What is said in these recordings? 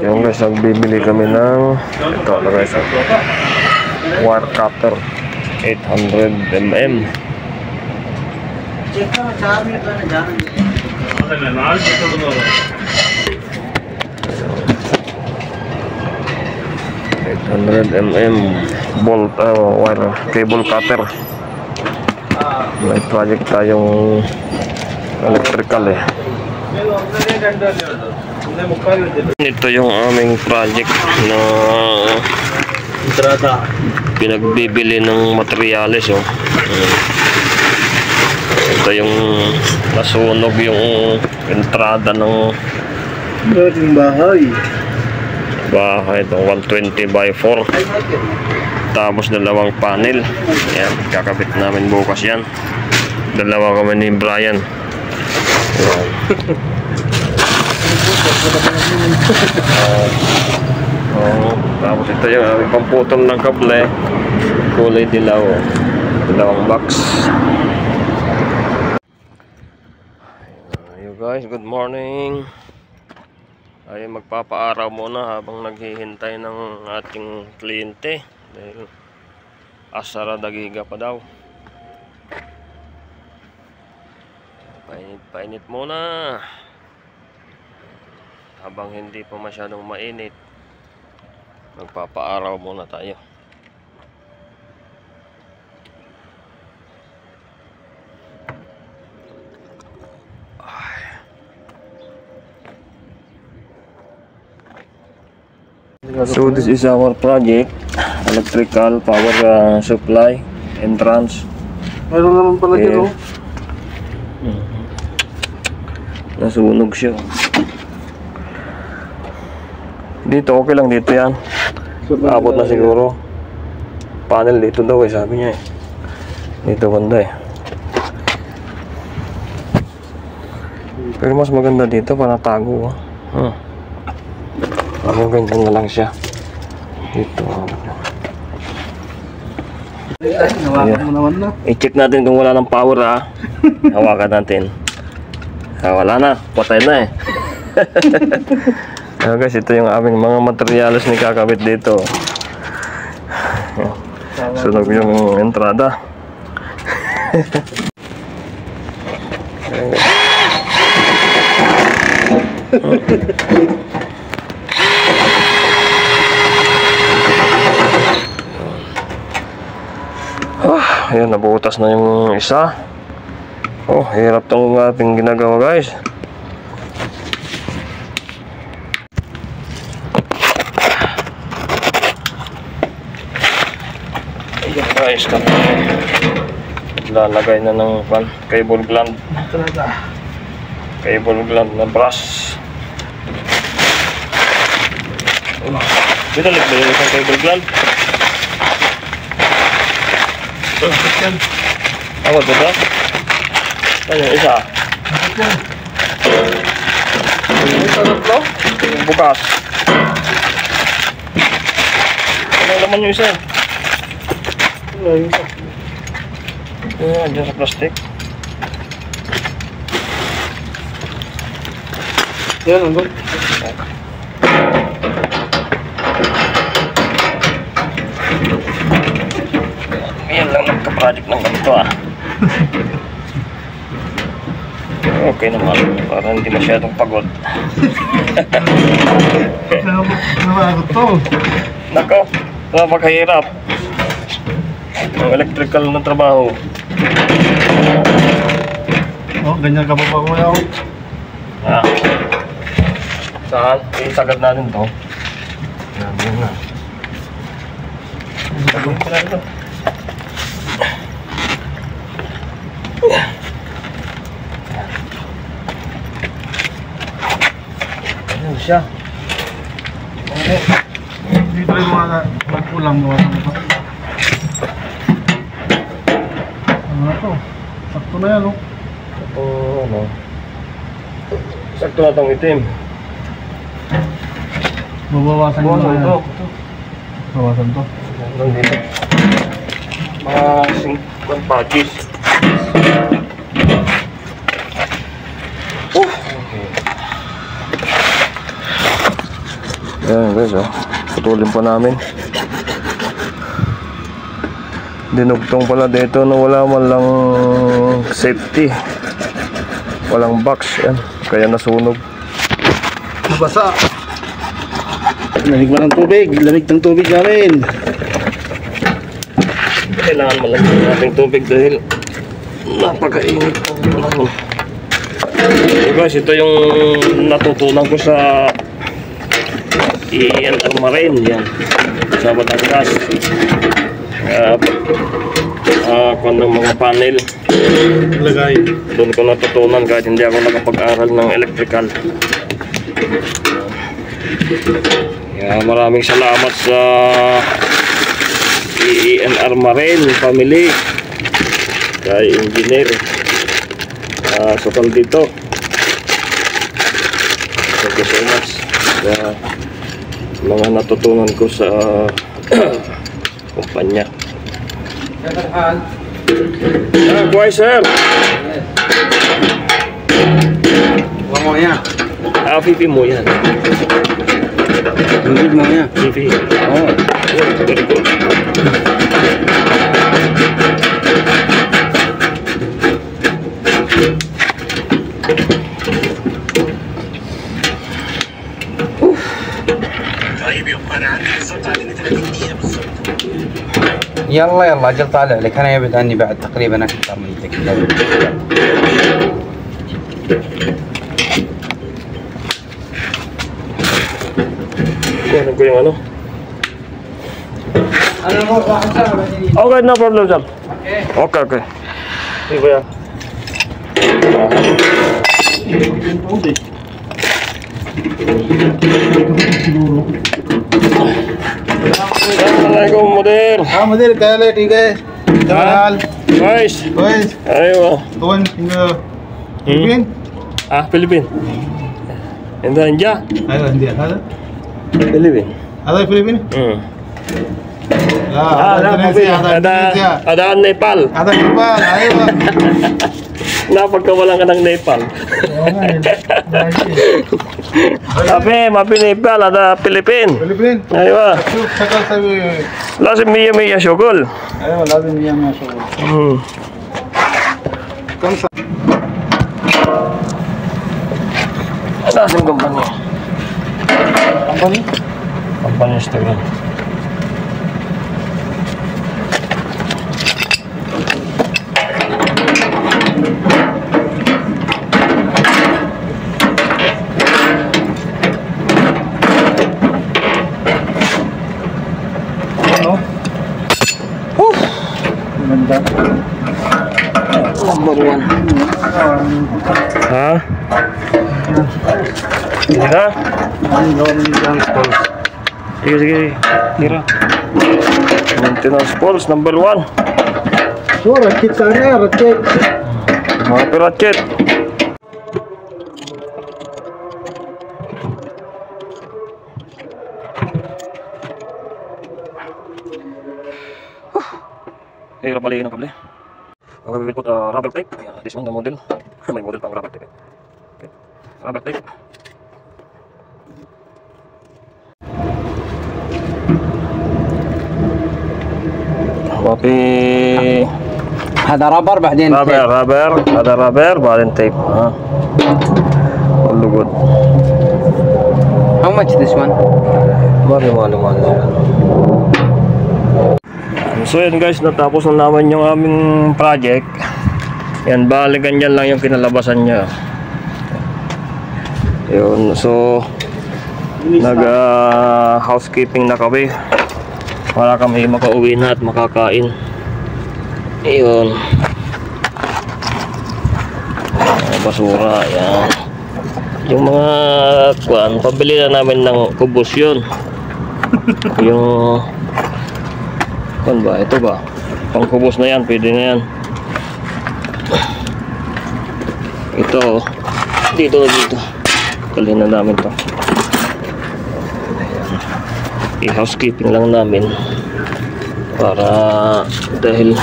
Yung guys, nagbibili kami ng ito na guys, wire cutter 800mm. bolt wire cable cutter. May project tayong electrical eh. Ito yung aming project na pinagbibili ng materyales oh. Ito yung nasunog yung entrada ng bahay itong 120x4, tapos dalawang panel. Yan, kakabit namin bukas yan. Dalawa kami ni Brian. Tapos ito yung aming pamputol ng kable, kulay dilaw, dalawang box. Yo guys, good morning. Ay magpapaaraw muna habang naghihintay ng ating kliyente dahil asara dagiga pa daw. Painit muna habang hindi pa masyadong mainit. Magpapaaraw muna tayo. So this is our project, electrical power supply entrance. Meron naman pala dito. Nasunog siya. Dito okay lang dito yan. Abot na siguro. Panel dito daw eh, sabi niya eh. Dito banda eh. Pero mas maganda dito para tago. Parang ganyan na lang siya. Dito. Hawakan mo naman na. I-check natin kung wala ng power ha. Hawakan natin. Wala na. Patay na eh. Guys, ito yung aming mga materyales ni kakabit dito. Sunog yung entrada. Ayan, nabutas na yung isa. Oh, hirap tong ating ginagawa guys. Ayan guys, kami lalagay na ng cable gland. Cable gland na brush. Binalik ba yung isang cable gland? Awad ba ito? Ano yung isa? Yung bukas. Ano naman yung isa? Wala yung isa. Ayan, dyan sa plastic. Yan, ang good. Yan lang nagka-project ng ganito ah. Okay naman, para hindi masyadong pagod. Nabagod to. Nako, napakahirap ang electrical na trabaho. Oh, ganyan ka pa pa kuya ako. Ah. Saan? Isagad natin to. Yan na. Isagad ko natin to. Ayan siya. Dito yung mga magkulang gawa ng ito. Ano na to? Sakto na yan, oh. Ito, ano? Sakto na itong itim. Babawasan mo na yan. Bawasan to. Hanggang dito. Mga 5 patches. Okay. Ayan guys, oh. Putulin pa namin. Dinugtong pala dito na wala man lang safety. Walang box. Yan. Kaya nasunog. Mabasa. Lamig ba ng tubig? Lamig ng tubig namin. Kailangan malagyan natin tubig dahil napakainit po naman. So guys, ito yung natutunan ko sa E&R Marine yan sa Batangas. Kung ng mga panel Lagay. doon ko natutunan kahit hindi ako nakapag-aral ng electrical. Kaya maraming salamat sa E&R Marine family kay engineer Sokal dito. Thank you so much sa mga natutunan ko sa kumpanya. Kuhay sir. Huwag mo yan. Fifi mo yan. Tubig mo yan. Fifi. Oo. Very good. يلا يلا اجل طالع لك انا يبعد عني بعد تقريبا اكثر من دقيقة. Kunin ko yung ano. انا نروح واحد ساعة بعدين. Okay, no problem sir. اوكي. Okay, okay. Sige kuya. Assalamualaikum mudir. हाँ मुझे कहले ठीक है. हाँ. Guys. كويس. Aywa. وين فين؟ Philippine. انت انجا؟ ايوه عندي هذا. Philippine. هذا الفلبين؟ لا هذا اندونيسيا. هذا اندونيسيا. Ada Nepal. هذا نيبال. ايوه. Napagkawalan ka ng Nepal. Tapi mapi Nepal ada Philippine. فلبين. Aywa. شوف شكل سوي. Lazim miya syugul. ايوه لازم يعمل شغل. كم سنة؟ Lazim company. كمباني؟ Company Instagram. Number 1. Ha? Tira? Sige, sige. Tira. Maintenance pulse, number 1. شو ركبت عليها ركبت. Mga piratchet. Hirap balikin ang kable. We will put rubber tape. This one, the model. May model pang rubber tape. Okay. Rubber tape. Tapi هذا رابر بعدين rubber, ada rubber, بعدين tape. All good. How much this one? Mahal. So yun guys, natapos na naman yung aming project. Yan, balikan dyan lang yung kinalabasan niya. Yun, so nag housekeeping na kami para kami makauwi na at makakain. Yun, basura, yan. Yung mga kuan, pabili na namin ng kubos yun. Yung kuan ba, ito ba? Pangkubos na yan, pwede na yan. Ito, dito. Kalhin na namin to. I-housekeeping lang namin para dahil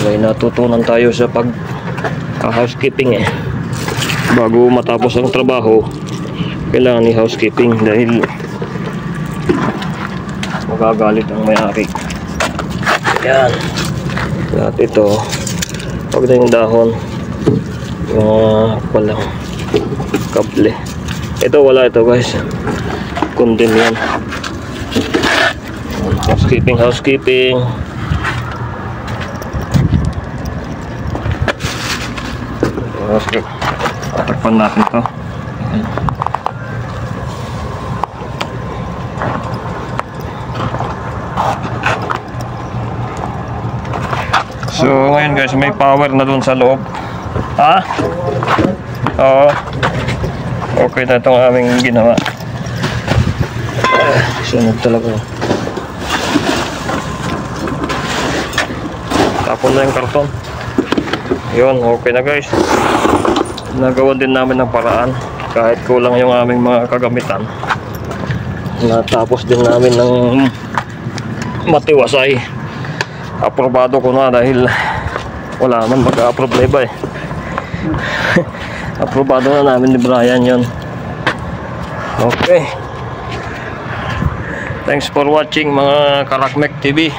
may natutunan tayo sa pag housekeeping bago matapos ang trabaho, kailangan ni housekeeping dahil magagalit ang may-ari. Yan. Lahat ito, pag na yung dahon, yung palang kable. Ito wala ito guys. Kundin yan. Housekeeping. Tatakpan natin to. So ngayon guys, may power na dun sa loob. Ha? Oo. Okay na itong aming ginawa. Sunod talaga. Tapon na yung karton. Yun, okay na guys. Nagawa din namin ng paraan. Kahit kulang yung aming mga kagamitan, natapos din namin ng matiwasay. Aprobado ko na dahil wala man mag-approve na iba eh. Aprobado na namin ni Brian yun. Okay. Thanks for watching mga Karakmek TV.